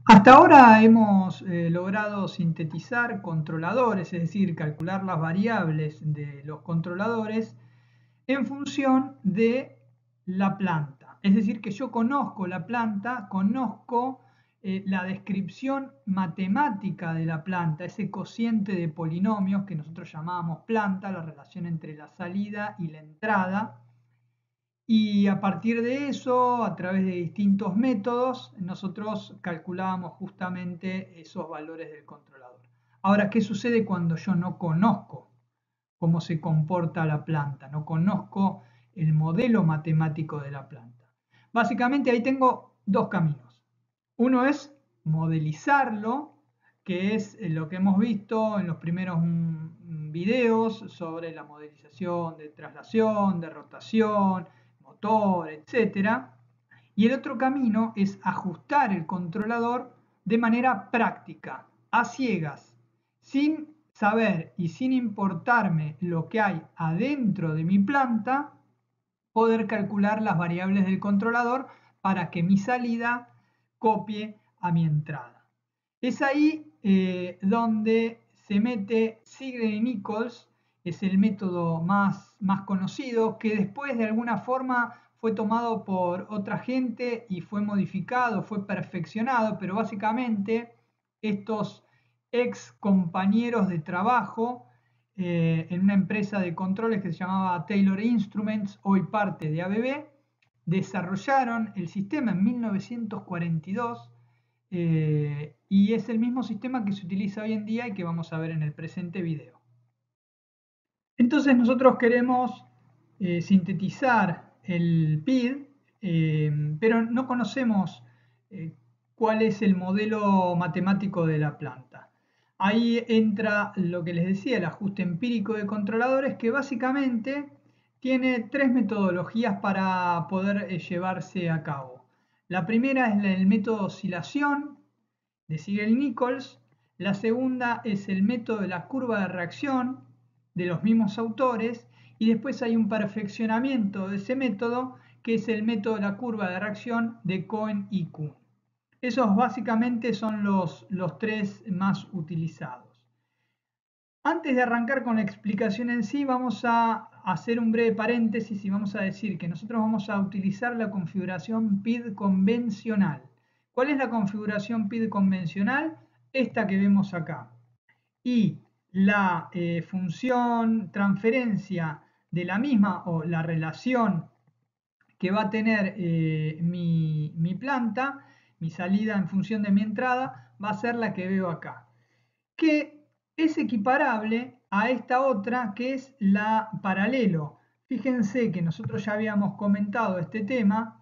Hasta ahora hemos logrado sintetizar controladores, es decir, calcular las variables de los controladores en función de la planta. Es decir, que yo conozco la planta, conozco la descripción matemática de la planta, ese cociente de polinomios que nosotros llamábamos planta, la relación entre la salida y la entrada. Y a partir de eso, a través de distintos métodos, nosotros calculábamos justamente esos valores del controlador. Ahora, ¿qué sucede cuando yo no conozco cómo se comporta la planta? No conozco el modelo matemático de la planta. Básicamente ahí tengo dos caminos. Uno es modelizarlo, que es lo que hemos visto en los primeros videos sobre la modelización de traslación, de rotación, motor, etcétera. Y el otro camino es ajustar el controlador de manera práctica, a ciegas, sin saber y sin importarme lo que hay adentro de mi planta, poder calcular las variables del controlador para que mi salida copie a mi entrada. Es ahí donde se mete Sigren y Nichols, es el método más conocido, que después de alguna forma fue tomado por otra gente y fue modificado, fue perfeccionado, pero básicamente estos ex compañeros de trabajo en una empresa de controles que se llamaba Taylor Instruments, hoy parte de ABB, desarrollaron el sistema en 1942 y es el mismo sistema que se utiliza hoy en día y que vamos a ver en el presente video. Entonces nosotros queremos sintetizar el PID, pero no conocemos cuál es el modelo matemático de la planta. Ahí entra lo que les decía, el ajuste empírico de controladores, que básicamente tiene tres metodologías para poder llevarse a cabo. La primera es el método de oscilación de Sigel-Nichols. La segunda es el método de la curva de reacción de los mismos autores. Y después hay un perfeccionamiento de ese método, que es el método de la curva de reacción de Cohen y Kuhn. Esos básicamente son los tres más utilizados. Antes de arrancar con la explicación en sí, vamos a hacer un breve paréntesis y vamos a decir que nosotros vamos a utilizar la configuración PID convencional. ¿Cuál es la configuración PID convencional? Esta que vemos acá. Y la función transferencia de la misma, o la relación que va a tener mi planta, mi salida en función de mi entrada, va a ser la que veo acá, que es equiparable a esta otra, que es la paralelo. Fíjense que nosotros ya habíamos comentado este tema.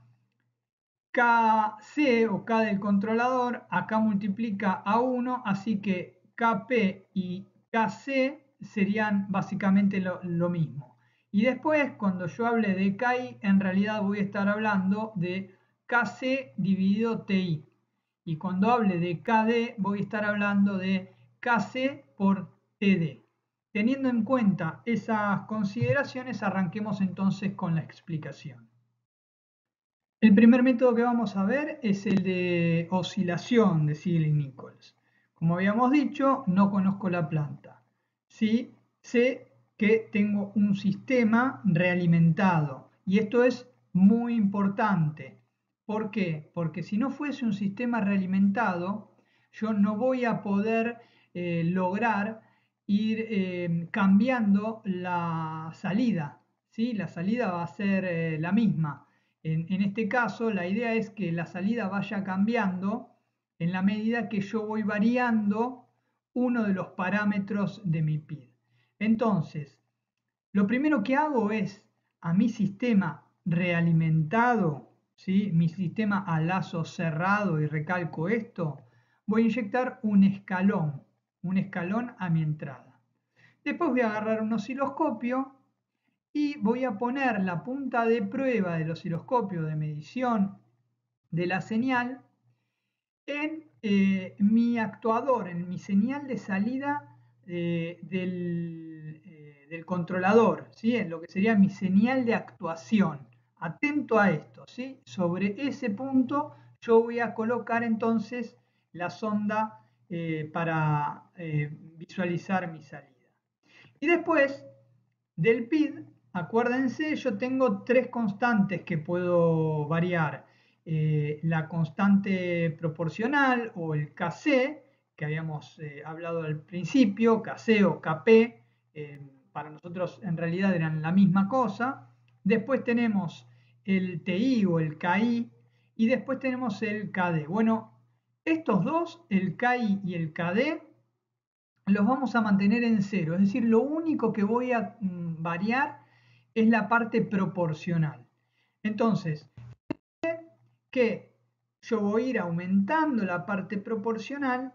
KC o K del controlador acá multiplica a 1, así que KP y KC serían básicamente lo mismo. Y después, cuando yo hable de KI, en realidad voy a estar hablando de KC dividido TI. Y cuando hable de KD, voy a estar hablando de KC por TD. Teniendo en cuenta esas consideraciones, arranquemos entonces con la explicación. El primer método que vamos a ver es el de oscilación de Sigel-Nichols. Como habíamos dicho, no conozco la planta. Sí sé que tengo un sistema realimentado. Y esto es muy importante. ¿Por qué? Porque si no fuese un sistema realimentado, yo no voy a poder lograr ir cambiando la salida. ¿Sí? La salida va a ser la misma. En este caso, la idea es que la salida vaya cambiando en la medida que yo voy variando uno de los parámetros de mi PID. Entonces, lo primero que hago es a mi sistema realimentado, ¿sí? Mi sistema a lazo cerrado, y recalco esto, voy a inyectar un escalón a mi entrada. Después voy a agarrar un osciloscopio y voy a poner la punta de prueba del osciloscopio de medición de la señal en mi actuador, en mi señal de salida del controlador, ¿sí? En lo que sería mi señal de actuación. Atento a esto, ¿sí? Sobre ese punto yo voy a colocar entonces la sonda para visualizar mi salida. Y después del PID, acuérdense, yo tengo tres constantes que puedo variar. La constante proporcional o el Kc, que habíamos hablado al principio, Kc o Kp, para nosotros en realidad eran la misma cosa. Después tenemos el Ti o el Ki y después tenemos el Kd. Bueno, estos dos, el Ki y el Kd, los vamos a mantener en cero, es decir, lo único que voy a variar es la parte proporcional. Entonces, que yo voy a ir aumentando la parte proporcional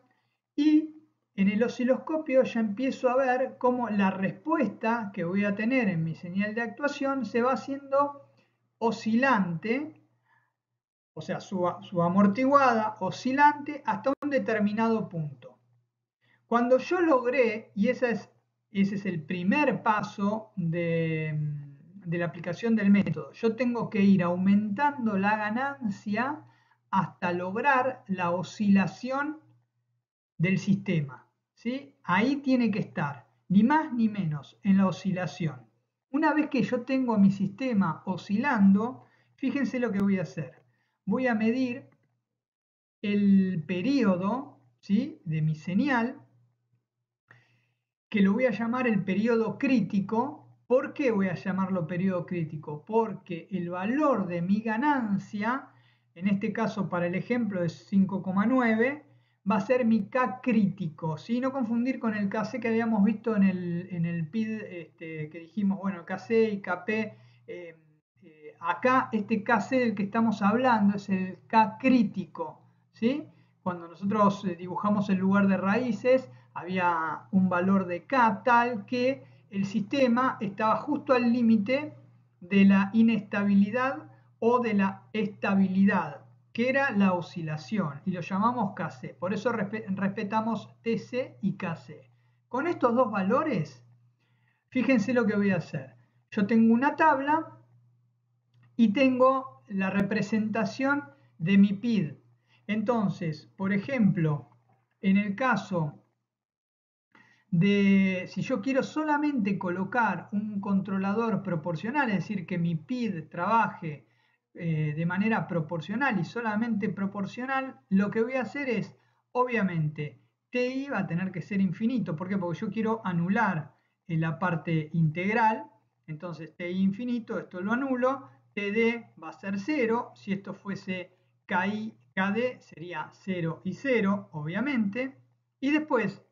y en el osciloscopio ya empiezo a ver cómo la respuesta que voy a tener en mi señal de actuación se va haciendo oscilante, o sea, su amortiguada oscilante hasta un determinado punto. Cuando yo logré, y ese es el primer paso de la aplicación del método, yo tengo que ir aumentando la ganancia hasta lograr la oscilación del sistema, ¿sí? Ahí tiene que estar, ni más ni menos, en la oscilación. Una vez que yo tengo mi sistema oscilando, fíjense lo que voy a hacer. Voy a medir el periodo, ¿sí?, de mi señal, que lo voy a llamar el periodo crítico. ¿Por qué voy a llamarlo periodo crítico? Porque el valor de mi ganancia, en este caso para el ejemplo es 5,9, va a ser mi K crítico, ¿sí? No confundir con el Kc que habíamos visto en el PID, que dijimos, bueno, Kc y Kp. Acá este Kc del que estamos hablando es el K crítico, ¿sí? Cuando nosotros dibujamos el lugar de raíces, había un valor de K tal que el sistema estaba justo al límite de la inestabilidad o de la estabilidad, que era la oscilación, y lo llamamos Kc. Por eso respetamos Tc y Kc. Con estos dos valores, fíjense lo que voy a hacer. Yo tengo una tabla y tengo la representación de mi PID. Entonces, por ejemplo, en el caso de si yo quiero solamente colocar un controlador proporcional, es decir, que mi PID trabaje de manera proporcional y solamente proporcional, lo que voy a hacer es, obviamente, TI va a tener que ser infinito. ¿Por qué? Porque yo quiero anular la parte integral. Entonces, TI infinito, esto lo anulo. TD va a ser 0. Si esto fuese KI, KD sería 0 y 0, obviamente. Y después,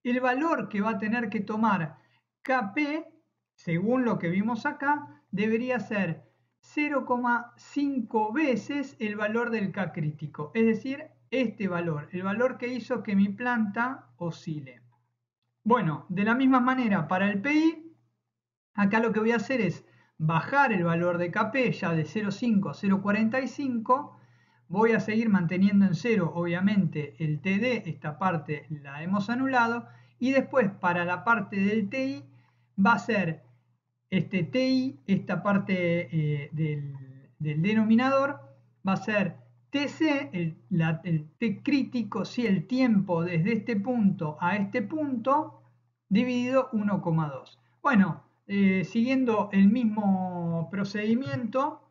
el valor que va a tener que tomar Kp, según lo que vimos acá, debería ser 0,5 veces el valor del K crítico, es decir, este valor, el valor que hizo que mi planta oscile. Bueno, de la misma manera para el PI, acá lo que voy a hacer es bajar el valor de Kp ya de 0,5 a 0,45. Voy a seguir manteniendo en cero, obviamente, el TD, esta parte la hemos anulado, y después para la parte del TI va a ser este TI, esta parte del denominador, va a ser TC, el T crítico, sí, el tiempo desde este punto a este punto, dividido 1,2. Bueno, siguiendo el mismo procedimiento,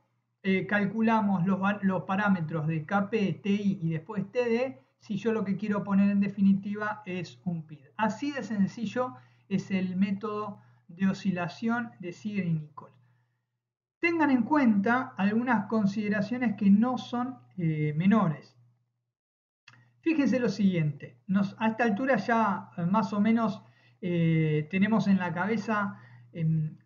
calculamos los parámetros de Kp, Ti y después Td, si yo lo que quiero poner en definitiva es un PID. Así de sencillo es el método de oscilación de Seeger y Nichols. Tengan en cuenta algunas consideraciones que no son menores. Fíjense lo siguiente, a esta altura ya más o menos tenemos en la cabeza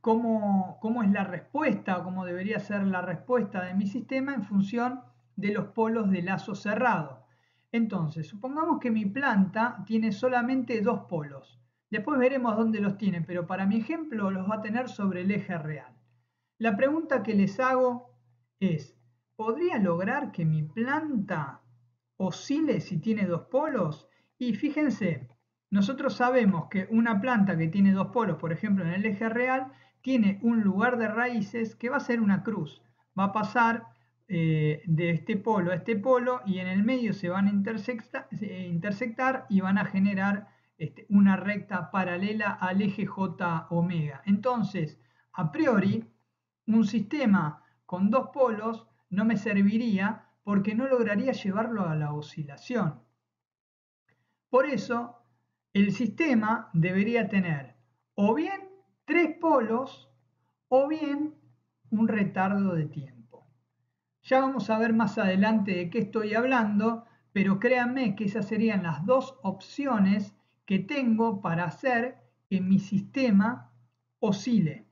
cómo es la respuesta o cómo debería ser la respuesta de mi sistema en función de los polos de lazo cerrado. Entonces, supongamos que mi planta tiene solamente dos polos. Después veremos dónde los tiene, pero para mi ejemplo los va a tener sobre el eje real. La pregunta que les hago es, ¿podría lograr que mi planta oscile si tiene dos polos? Y fíjense, nosotros sabemos que una planta que tiene dos polos, por ejemplo en el eje real, tiene un lugar de raíces que va a ser una cruz. Va a pasar de este polo a este polo y en el medio se van a intersectar y van a generar una recta paralela al eje J omega. Entonces, a priori, un sistema con dos polos no me serviría porque no lograría llevarlo a la oscilación. Por eso, el sistema debería tener o bien tres polos o bien un retardo de tiempo. Ya vamos a ver más adelante de qué estoy hablando, pero créanme que esas serían las dos opciones que tengo para hacer que mi sistema oscile.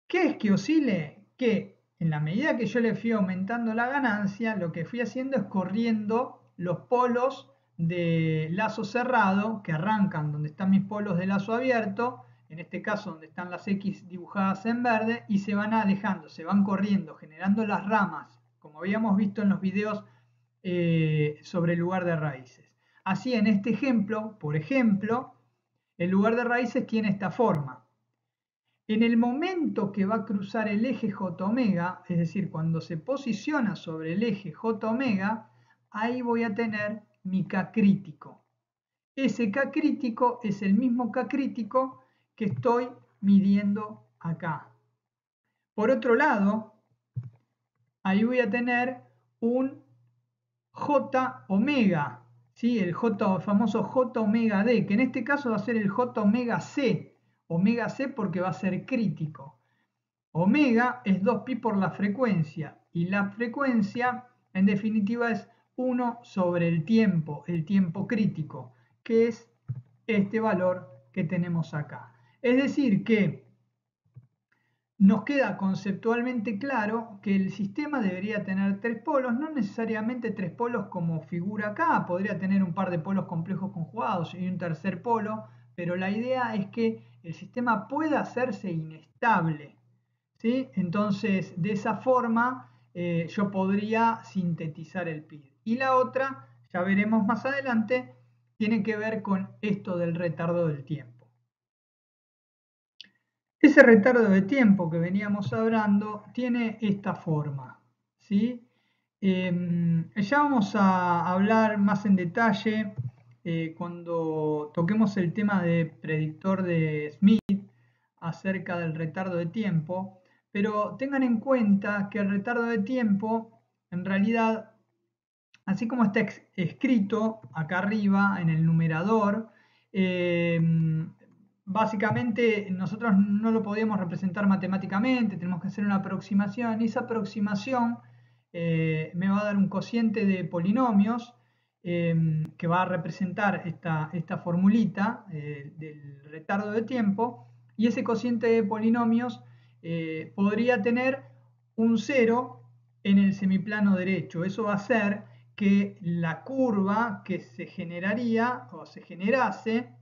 ¿Qué es que oscile? Que en la medida que yo le fui aumentando la ganancia, lo que fui haciendo es corriendo los polos de lazo cerrado, que arrancan donde están mis polos de lazo abierto, en este caso donde están las X dibujadas en verde, y se van alejando, se van corriendo, generando las ramas, como habíamos visto en los videos sobre el lugar de raíces. Así, en este ejemplo, por ejemplo, el lugar de raíces tiene esta forma. En el momento que va a cruzar el eje J omega, es decir, cuando se posiciona sobre el eje J omega, ahí voy a tener mi K crítico. Ese K crítico es el mismo K crítico que estoy midiendo acá. Por otro lado, ahí voy a tener un J omega, ¿sí? El famoso J omega D, que en este caso va a ser el J omega C porque va a ser crítico. Omega es 2pi por la frecuencia y la frecuencia en definitiva es 1 sobre el tiempo crítico, que es este valor que tenemos acá. Es decir que nos queda conceptualmente claro que el sistema debería tener tres polos, no necesariamente tres polos como figura acá, podría tener un par de polos complejos conjugados y un tercer polo, pero la idea es que el sistema pueda hacerse inestable, ¿sí? Entonces, de esa forma, yo podría sintetizar el PID. Y la otra, ya veremos más adelante, tiene que ver con esto del retardo del tiempo. Ese retardo de tiempo que veníamos hablando tiene esta forma, ¿sí? Ya vamos a hablar más en detalle cuando toquemos el tema de predictor de Smith acerca del retardo de tiempo, pero tengan en cuenta que el retardo de tiempo, en realidad, así como está escrito acá arriba en el numerador, básicamente nosotros no lo podíamos representar matemáticamente, tenemos que hacer una aproximación y esa aproximación me va a dar un cociente de polinomios que va a representar esta formulita del retardo de tiempo y ese cociente de polinomios podría tener un 0 en el semiplano derecho. Eso va a hacer que la curva que se generaría o se generase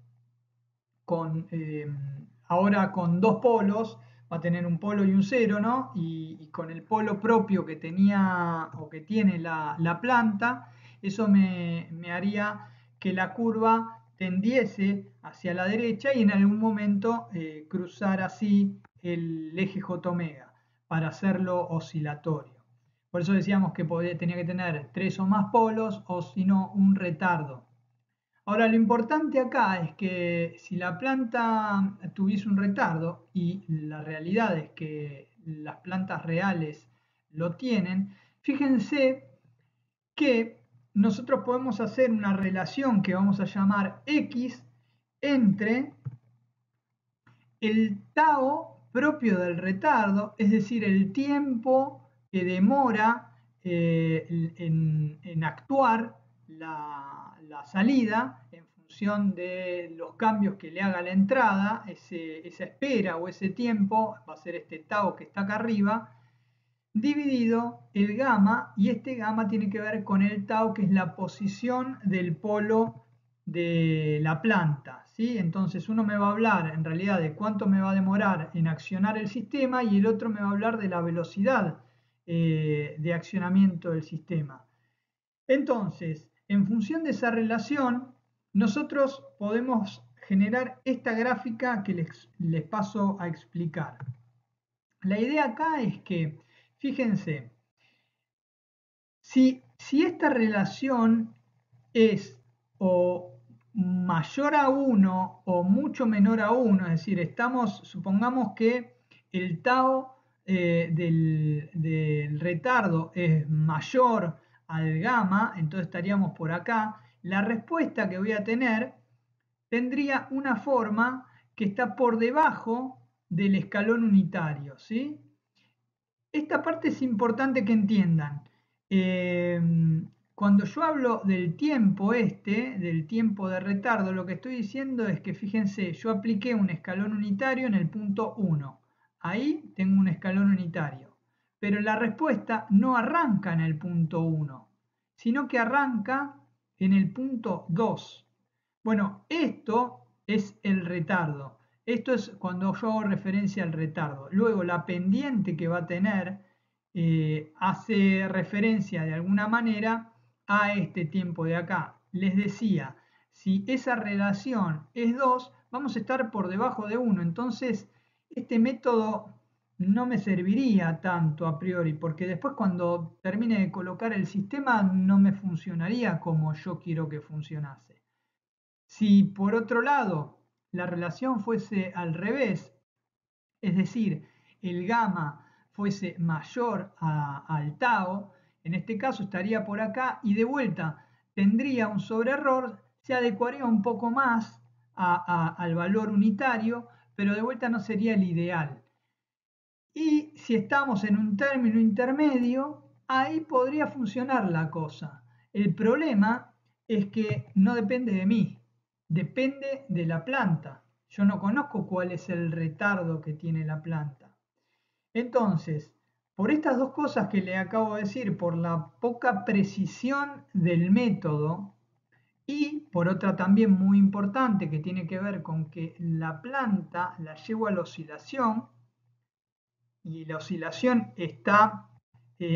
ahora con dos polos, va a tener un polo y un cero, ¿no? Y con el polo propio que tenía o que tiene la planta, eso me haría que la curva tendiese hacia la derecha y en algún momento cruzar así el eje J omega para hacerlo oscilatorio. Por eso decíamos que tenía que tener tres o más polos o si no un retardo. Ahora, lo importante acá es que si la planta tuviese un retardo, y la realidad es que las plantas reales lo tienen, fíjense que nosotros podemos hacer una relación que vamos a llamar X entre el tau propio del retardo, es decir, el tiempo que demora en actuar la salida en función de los cambios que le haga la entrada, esa espera o ese tiempo va a ser este tau que está acá arriba, dividido el gamma, y este gamma tiene que ver con el tau, que es la posición del polo de la planta, ¿sí? Entonces uno me va a hablar en realidad de cuánto me va a demorar en accionar el sistema y el otro me va a hablar de la velocidad de accionamiento del sistema. Entonces, en función de esa relación, nosotros podemos generar esta gráfica que les paso a explicar. La idea acá es que, fíjense, Si esta relación es o mayor a 1 o mucho menor a 1, es decir, supongamos que el tau del retardo es mayor al gamma, entonces estaríamos por acá, la respuesta que voy a tener tendría una forma que está por debajo del escalón unitario, ¿sí? Esta parte es importante que entiendan. Cuando yo hablo del tiempo del tiempo de retardo, lo que estoy diciendo es que, fíjense, yo apliqué un escalón unitario en el punto 1. Ahí tengo un escalón unitario. Pero la respuesta no arranca en el punto 1, sino que arranca en el punto 2. Bueno, esto es el retardo. Esto es cuando yo hago referencia al retardo. Luego, la pendiente que va a tener hace referencia de alguna manera a este tiempo de acá. Les decía, si esa relación es 2, vamos a estar por debajo de 1. Entonces, este método no me serviría tanto a priori, porque después cuando termine de colocar el sistema no me funcionaría como yo quiero que funcionase. Si por otro lado la relación fuese al revés, es decir, el gamma fuese mayor al tau, en este caso estaría por acá y de vuelta tendría un sobreerror, se adecuaría un poco más al valor unitario, pero de vuelta no sería el ideal. Y si estamos en un término intermedio, ahí podría funcionar la cosa. El problema es que no depende de mí, depende de la planta. Yo no conozco cuál es el retardo que tiene la planta. Entonces, por estas dos cosas que le acabo de decir, por la poca precisión del método y por otra también muy importante que tiene que ver con que la planta la llevo a la oscilación, y la oscilación está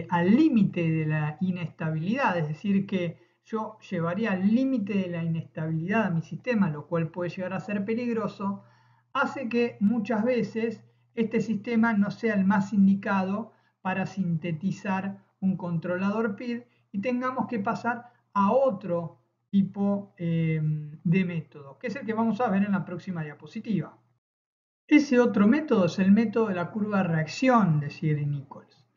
al límite de la inestabilidad, es decir, que yo llevaría al límite de la inestabilidad a mi sistema, lo cual puede llegar a ser peligroso, hace que muchas veces este sistema no sea el más indicado para sintetizar un controlador PID y tengamos que pasar a otro tipo de método, que es el que vamos a ver en la próxima diapositiva. Ese otro método es el método de la curva de reacción de Ziegler-Nichols.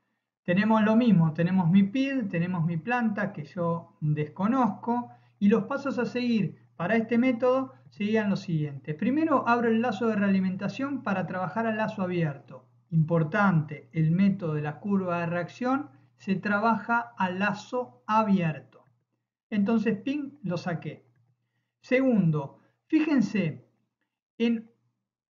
Tenemos lo mismo, tenemos mi PID, tenemos mi planta que yo desconozco y los pasos a seguir para este método serían los siguientes. Primero abro el lazo de realimentación para trabajar al lazo abierto. Importante, el método de la curva de reacción se trabaja al lazo abierto. Entonces, ping, lo saqué. Segundo, fíjense, en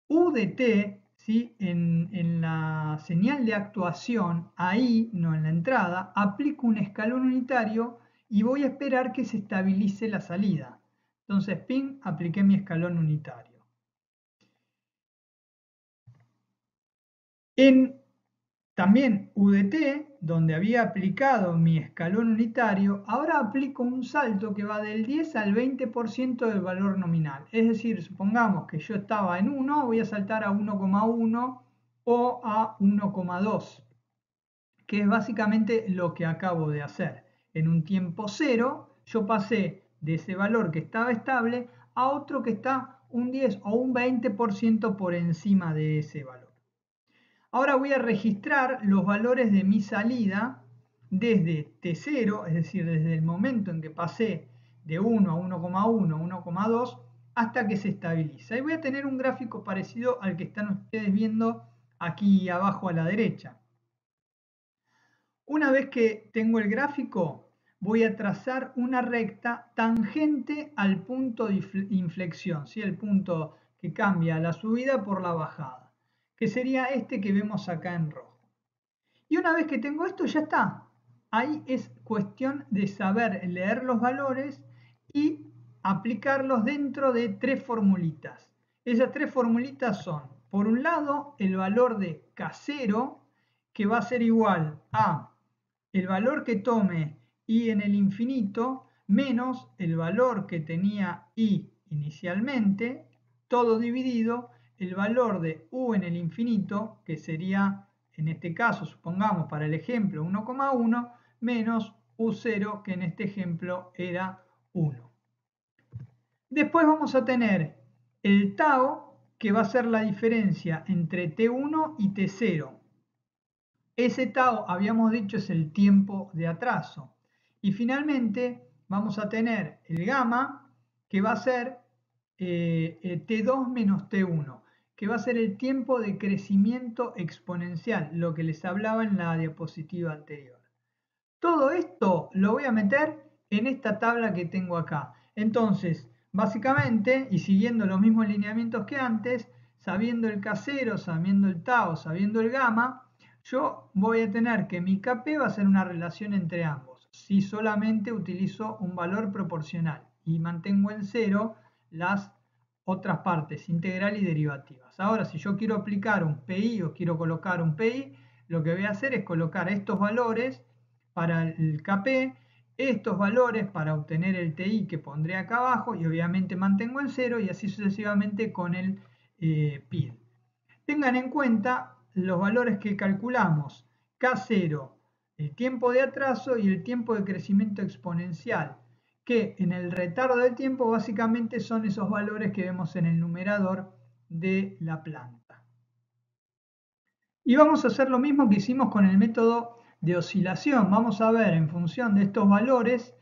U de t, ¿sí? en la señal de actuación, ahí, no en la entrada, aplico un escalón unitario y voy a esperar que se estabilice la salida. Entonces, ping, apliqué mi escalón unitario. En también U de t, donde había aplicado mi escalón unitario, ahora aplico un salto que va del 10 al 20% del valor nominal. Es decir, supongamos que yo estaba en 1, voy a saltar a 1,1 o a 1,2, que es básicamente lo que acabo de hacer. En un tiempo cero, yo pasé de ese valor que estaba estable a otro que está un 10 o un 20% por encima de ese valor. Ahora voy a registrar los valores de mi salida desde T0, es decir, desde el momento en que pasé de 1 a 1,1 a 1,2 hasta que se estabiliza. Y voy a tener un gráfico parecido al que están ustedes viendo aquí abajo a la derecha. Una vez que tengo el gráfico, voy a trazar una recta tangente al punto de inflexión, ¿sí? El punto que cambia la subida por la bajada, que sería este que vemos acá en rojo. Y una vez que tengo esto, ya está. Ahí es cuestión de saber leer los valores y aplicarlos dentro de tres formulitas. Esas tres formulitas son, por un lado, el valor de K0, que va a ser igual a el valor que tome I en el infinito menos el valor que tenía I inicialmente, todo dividido el valor de U en el infinito, que sería, en este caso, supongamos para el ejemplo 1,1, menos U0, que en este ejemplo era 1. Después vamos a tener el tau, que va a ser la diferencia entre T1 y T0. Ese tau, habíamos dicho, es el tiempo de atraso. Y finalmente vamos a tener el gamma, que va a ser T2 menos T1, que va a ser el tiempo de crecimiento exponencial, lo que les hablaba en la diapositiva anterior. Todo esto lo voy a meter en esta tabla que tengo acá. Entonces, básicamente, y siguiendo los mismos lineamientos que antes, sabiendo el K0, sabiendo el tau, sabiendo el gamma, yo voy a tener que mi Kp va a ser una relación entre ambos, si solamente utilizo un valor proporcional y mantengo en cero las otras partes, integral y derivativas. Ahora, si yo quiero aplicar un PI o quiero colocar un PI, lo que voy a hacer es colocar estos valores para el Kp, estos valores para obtener el TI que pondré acá abajo y obviamente mantengo en cero y así sucesivamente con el PID. Tengan en cuenta los valores que calculamos, K0, el tiempo de atraso y el tiempo de crecimiento exponencial, que en el retardo del tiempo básicamente son esos valores que vemos en el numerador de la planta. Y vamos a hacer lo mismo que hicimos con el método de oscilación. Vamos a ver en función de estos valores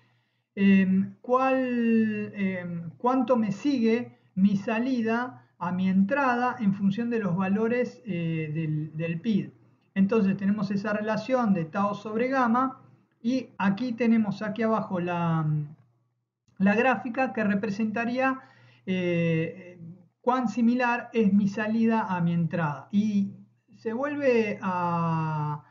cuánto me sigue mi salida a mi entrada en función de los valores del PID. Entonces tenemos esa relación de tau sobre gamma y aquí tenemos aquí abajo la gráfica que representaría cuán similar es mi salida a mi entrada. Y se vuelve a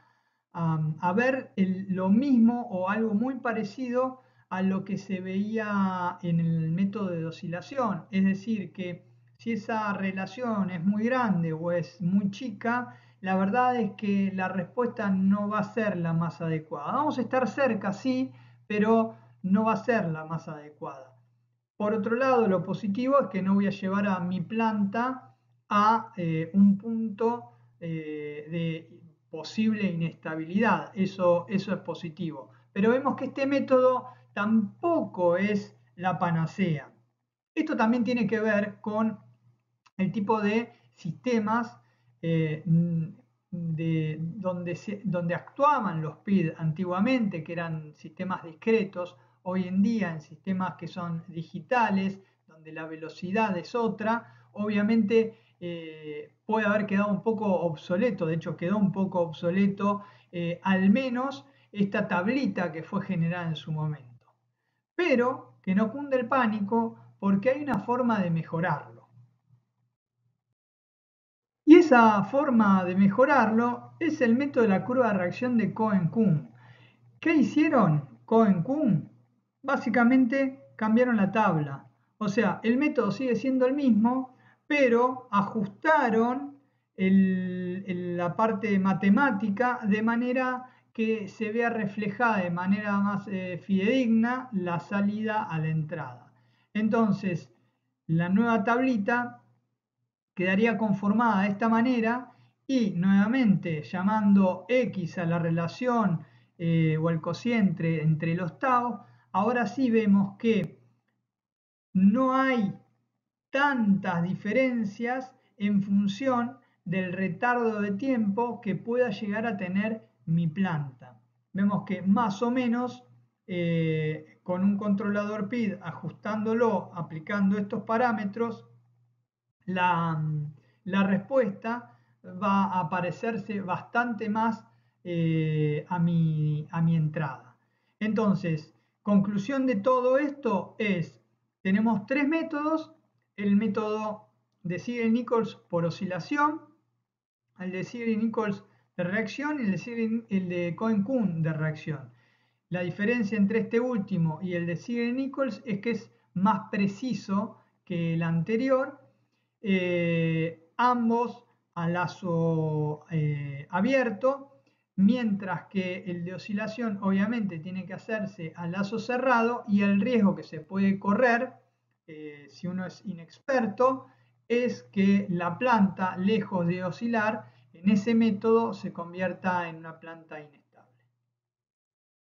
ver lo mismo o algo muy parecido a lo que se veía en el método de oscilación. Es decir, que si esa relación es muy grande o es muy chica, la verdad es que la respuesta no va a ser la más adecuada. Vamos a estar cerca, sí, pero no va a ser la más adecuada. Por otro lado, lo positivo es que no voy a llevar a mi planta a un punto de posible inestabilidad. Eso es positivo. Pero vemos que este método tampoco es la panacea. Esto también tiene que ver con el tipo de sistemas donde actuaban los PID antiguamente, que eran sistemas discretos, hoy en día en sistemas que son digitales, donde la velocidad es otra, obviamente puede haber quedado un poco obsoleto, de hecho quedó un poco obsoleto, al menos esta tablita que fue generada en su momento. Pero que no cunde el pánico porque hay una forma de mejorarlo. Y esa forma de mejorarlo es el método de la curva de reacción de Cohen-Kuhn. ¿Qué hicieron Cohen-Kuhn? Básicamente cambiaron la tabla. O sea, el método sigue siendo el mismo, pero ajustaron la parte matemática de manera que se vea reflejada de manera más fidedigna la salida a la entrada. Entonces, la nueva tablita quedaría conformada de esta manera y nuevamente llamando x a la relación o al cociente entre los tau, ahora sí vemos que no hay tantas diferencias en función del retardo de tiempo que pueda llegar a tener mi planta. Vemos que más o menos con un controlador PID ajustándolo, aplicando estos parámetros, la respuesta va a parecerse bastante más a mi entrada. Entonces, conclusión de todo esto es, tenemos tres métodos, el método de Ziegler-Nichols por oscilación, el de Ziegler-Nichols de reacción y el de Cohen-Kuhn de reacción. La diferencia entre este último y el de Ziegler-Nichols es que es más preciso que el anterior, ambos a lazo abierto, mientras que el de oscilación obviamente tiene que hacerse a lazo cerrado y el riesgo que se puede correr, si uno es inexperto, es que la planta, lejos de oscilar, en ese método se convierta en una planta inestable.